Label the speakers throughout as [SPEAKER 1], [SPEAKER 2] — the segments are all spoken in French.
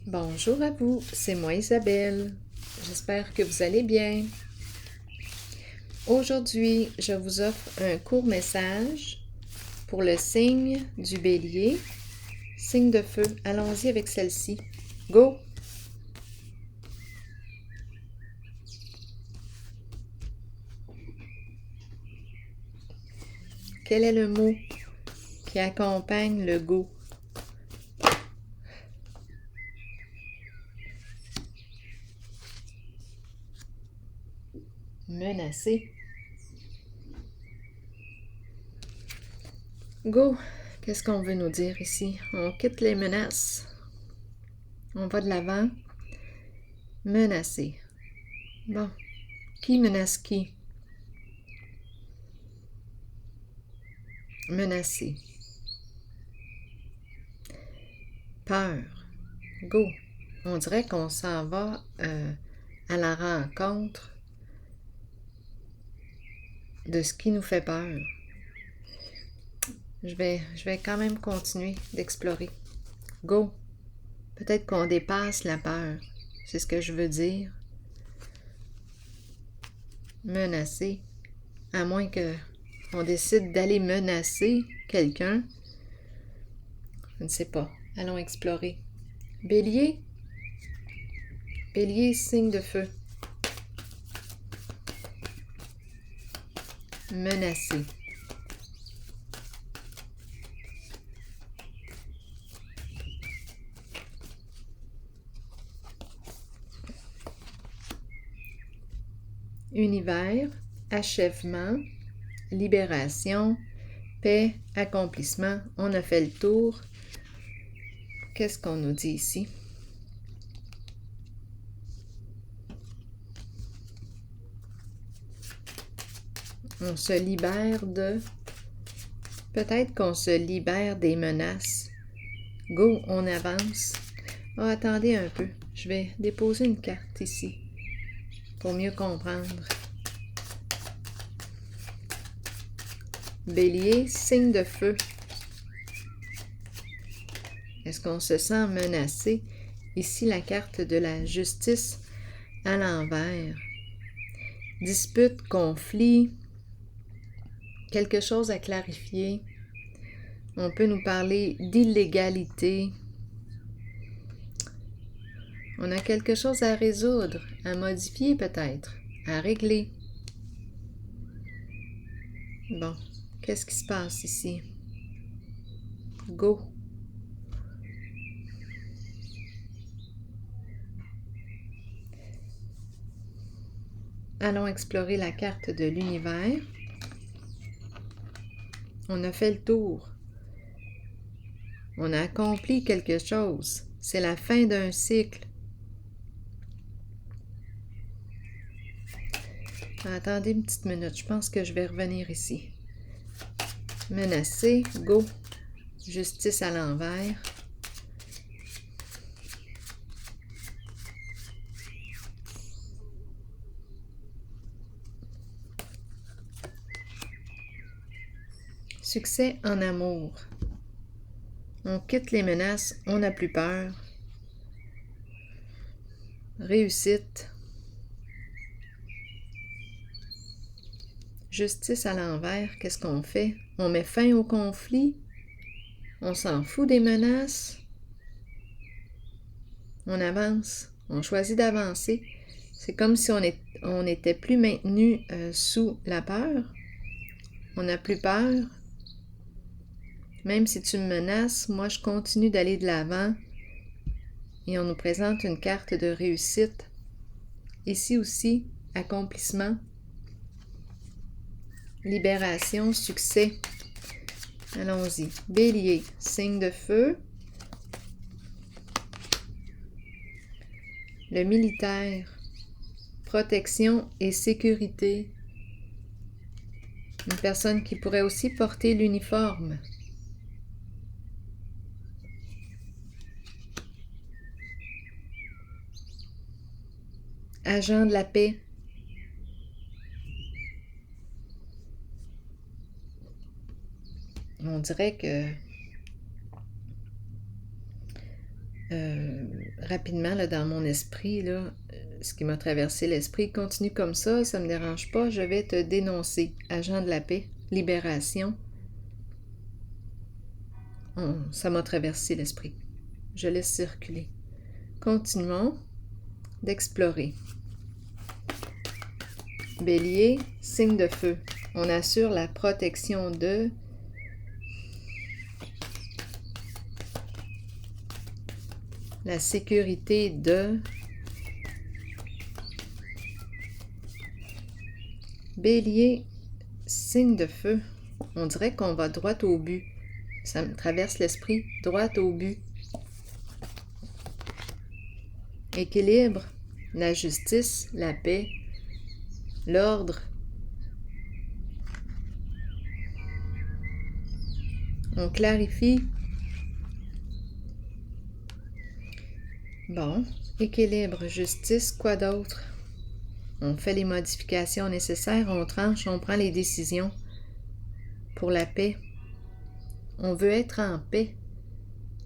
[SPEAKER 1] Bonjour à vous, c'est moi Isabelle. J'espère que vous allez bien. Aujourd'hui, je vous offre un court message pour le signe du Bélier, signe de feu. Allons-y avec celle-ci. Go! Quel est le mot qui accompagne le go? Menacer. Go! Qu'est-ce qu'on veut nous dire ici? On quitte les menaces. On va de l'avant. Menacer. Bon. Qui menace qui? Menacer. Peur. Go! On dirait qu'on s'en va à la rencontre de ce qui nous fait peur. Je vais quand même continuer d'explorer. Go! Peut-être qu'on dépasse la peur. C'est ce que je veux dire. Menacer. À moins qu'on décide d'aller menacer quelqu'un. Je ne sais pas. Allons explorer. Bélier. Bélier, signe de feu. Menacer. Univers, achèvement, libération, paix, accomplissement. On a fait le tour. Qu'est-ce qu'on nous dit ici? On se libère de... Peut-être qu'on se libère des menaces. Go, on avance. Oh, attendez un peu. Je vais déposer une carte ici pour mieux comprendre. Bélier, signe de feu. Est-ce qu'on se sent menacé? Ici, la carte de la justice à l'envers. Dispute, conflit, quelque chose à clarifier. On peut nous parler d'illégalité. On a quelque chose à résoudre, à modifier peut-être, à régler. Bon, qu'est-ce qui se passe ici? Go! Allons explorer la carte de l'univers. On a fait le tour. On a accompli quelque chose. C'est la fin d'un cycle. Attendez une petite minute, je pense que je vais revenir ici. Menacer, go. Justice à l'envers. Succès en amour. On quitte les menaces, on n'a plus peur. Réussite. Justice à l'envers, qu'est-ce qu'on fait? On met fin au conflit? On s'en fout des menaces? On avance, on choisit d'avancer. C'est comme si on n'était plus maintenu sous la peur. On n'a plus peur. Même si tu me menaces, moi je continue d'aller de l'avant. Et on nous présente une carte de réussite. Ici aussi, accomplissement, libération, succès. Allons-y. Bélier, signe de feu. Le militaire, protection et sécurité. Une personne qui pourrait aussi porter l'uniforme. Agent de la paix. On dirait que rapidement là, dans mon esprit, là, ce qui m'a traversé l'esprit. Continue comme ça me dérange pas, je vais te dénoncer. Agent de la paix, libération. Ça m'a traversé l'esprit. Je laisse circuler. Continuons d'explorer. Bélier, signe de feu. On assure la protection de... la sécurité de... Bélier, signe de feu. On dirait qu'on va droit au but. Ça me traverse l'esprit, droit au but. Équilibre, la justice, la paix, l'ordre. On clarifie. Bon, équilibre, justice, quoi d'autre? On fait les modifications nécessaires, on tranche, on prend les décisions pour la paix. On veut être en paix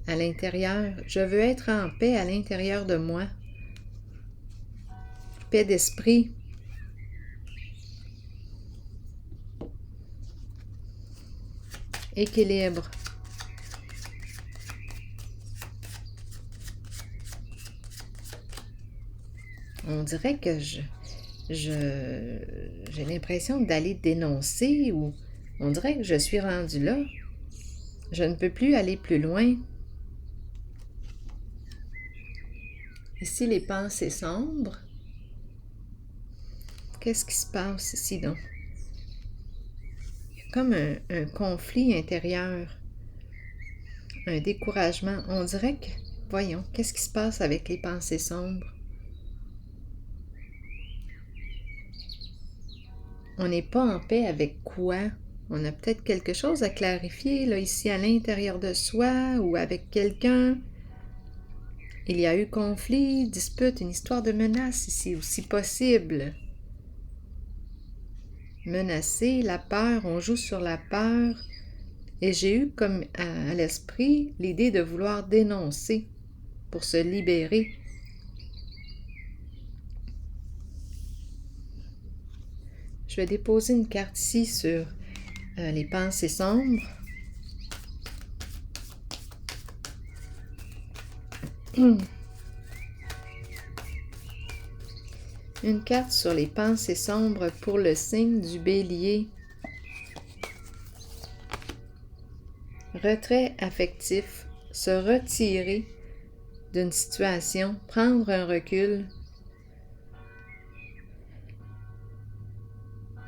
[SPEAKER 1] à l'intérieur. Je veux être en paix à l'intérieur de moi. Paix d'esprit. Équilibre. On dirait que j'ai l'impression d'aller dénoncer ou on dirait que je suis rendue là. Je ne peux plus aller plus loin. Ici, les pensées sombres. Qu'est-ce qui se passe ici donc? Il y a comme un conflit intérieur, un découragement. On dirait que, voyons, qu'est-ce qui se passe avec les pensées sombres? On n'est pas en paix avec quoi? On a peut-être quelque chose à clarifier, là, ici à l'intérieur de soi ou avec quelqu'un. Il y a eu conflit, dispute, une histoire de menace ici, aussi possible. Menacer, la peur, on joue sur la peur. Et j'ai eu comme à l'esprit l'idée de vouloir dénoncer pour se libérer. Je vais déposer une carte ici sur les pensées sombres. Une carte sur les pensées sombres pour le signe du Bélier. Retrait affectif, se retirer d'une situation, prendre un recul,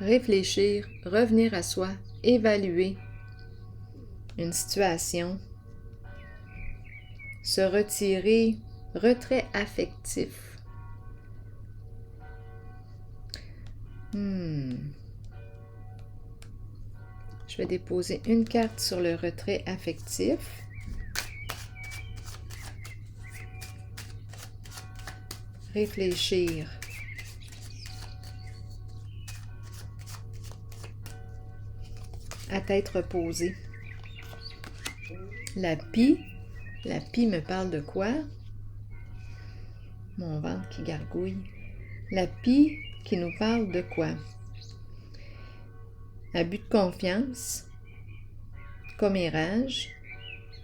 [SPEAKER 1] réfléchir, revenir à soi, évaluer une situation, se retirer, retrait affectif. Je vais déposer une carte sur le retrait affectif. Réfléchir. À tête reposée. La pie. La pie me parle de quoi? Mon ventre qui gargouille. La pie qui nous parle de quoi? Abus de confiance, commérage,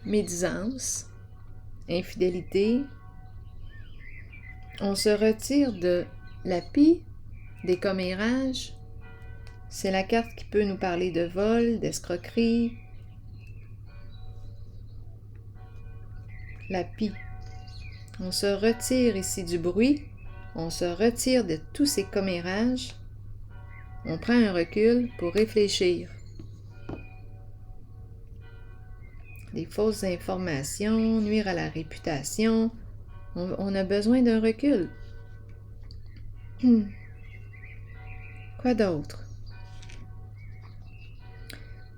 [SPEAKER 1] médisance, infidélité. On se retire de la pie, des commérages. C'est la carte qui peut nous parler de vol, d'escroquerie. La pie. On se retire ici du bruit. On se retire de tous ces commérages. On prend un recul pour réfléchir. Des fausses informations, nuire à la réputation. On a besoin d'un recul. Quoi d'autre?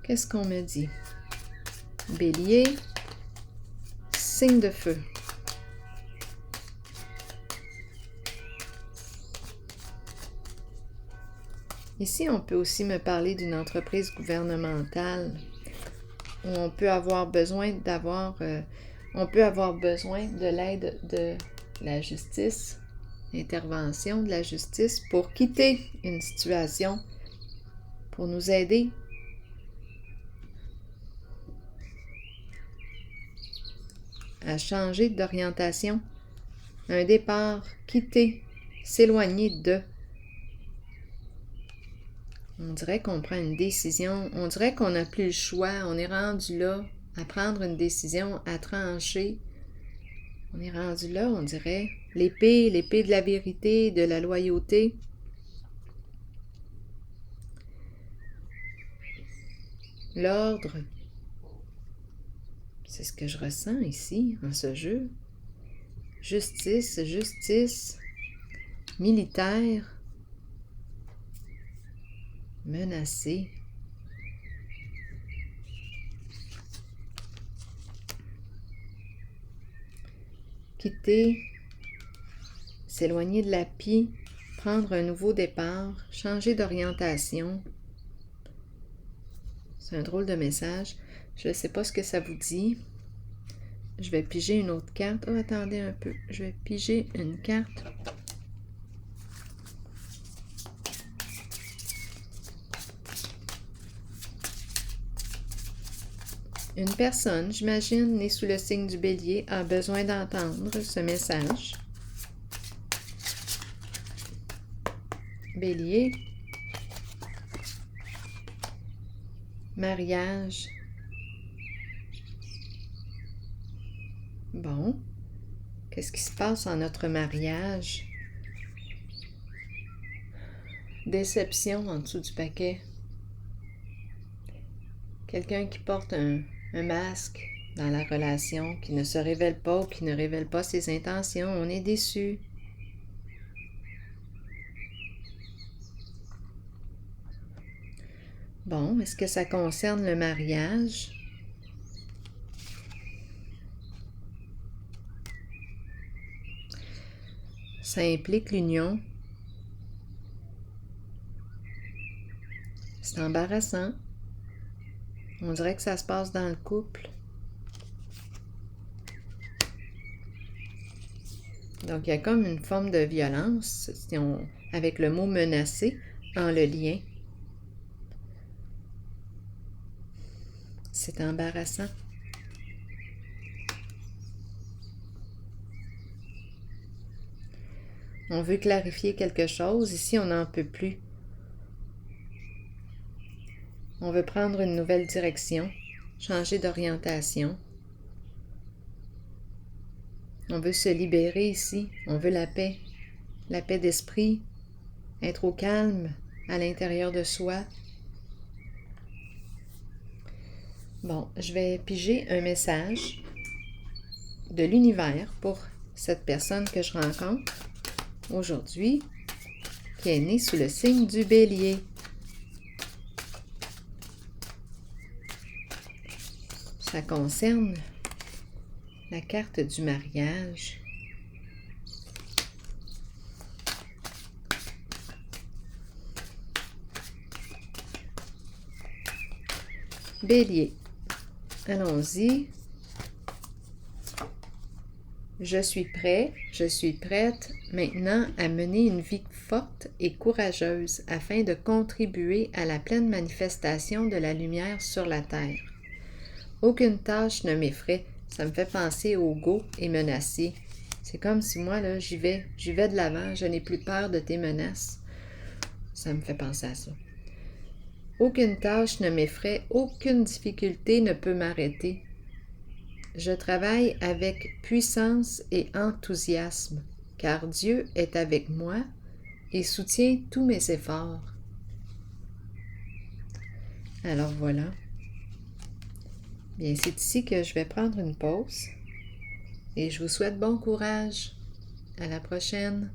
[SPEAKER 1] Qu'est-ce qu'on me dit? Bélier, signe de feu. Ici, on peut aussi me parler d'une entreprise gouvernementale où on peut avoir besoin de l'aide la justice, l'intervention de la justice pour quitter une situation, pour nous aider à changer d'orientation, un départ, quitter, s'éloigner de. On dirait qu'on prend une décision, on dirait qu'on n'a plus le choix, on est rendu là à prendre une décision, à trancher. On est rendu là, on dirait, l'épée de la vérité, de la loyauté. L'ordre, c'est ce que je ressens ici, en ce jeu. Justice, justice, militaire, menacé. Quitter, s'éloigner de la pie, prendre un nouveau départ, changer d'orientation. C'est un drôle de message. Je ne sais pas ce que ça vous dit. Je vais piger une autre carte. Oh, attendez un peu. Je vais piger une carte. Une personne, j'imagine, née sous le signe du Bélier, a besoin d'entendre ce message. Bélier. Mariage. Bon. Qu'est-ce qui se passe en notre mariage? Déception en dessous du paquet. Quelqu'un qui porte un masque dans la relation, qui ne se révèle pas ou qui ne révèle pas ses intentions. On est déçu. Bon, est-ce que ça concerne le mariage? Ça implique l'union. C'est embarrassant. On dirait que ça se passe dans le couple. Donc, il y a comme une forme de violence, avec le mot menacé, en le lien. C'est embarrassant. On veut clarifier quelque chose. Ici, on n'en peut plus. On veut prendre une nouvelle direction, changer d'orientation. On veut se libérer ici. On veut la paix d'esprit, être au calme à l'intérieur de soi. Bon, je vais piger un message de l'univers pour cette personne que je rencontre aujourd'hui, qui est née sous le signe du Bélier. Ça concerne la carte du mariage. Bélier. Allons-y. Je suis prêt, je suis prête maintenant à mener une vie forte et courageuse afin de contribuer à la pleine manifestation de la lumière sur la terre. Aucune tâche ne m'effraie, ça me fait penser au go et menacé. C'est comme si moi, là, j'y vais de l'avant, je n'ai plus peur de tes menaces. Ça me fait penser à ça. Aucune tâche ne m'effraie, aucune difficulté ne peut m'arrêter. Je travaille avec puissance et enthousiasme, car Dieu est avec moi et soutient tous mes efforts. Alors voilà. Bien, c'est ici que je vais prendre une pause et je vous souhaite bon courage. À la prochaine.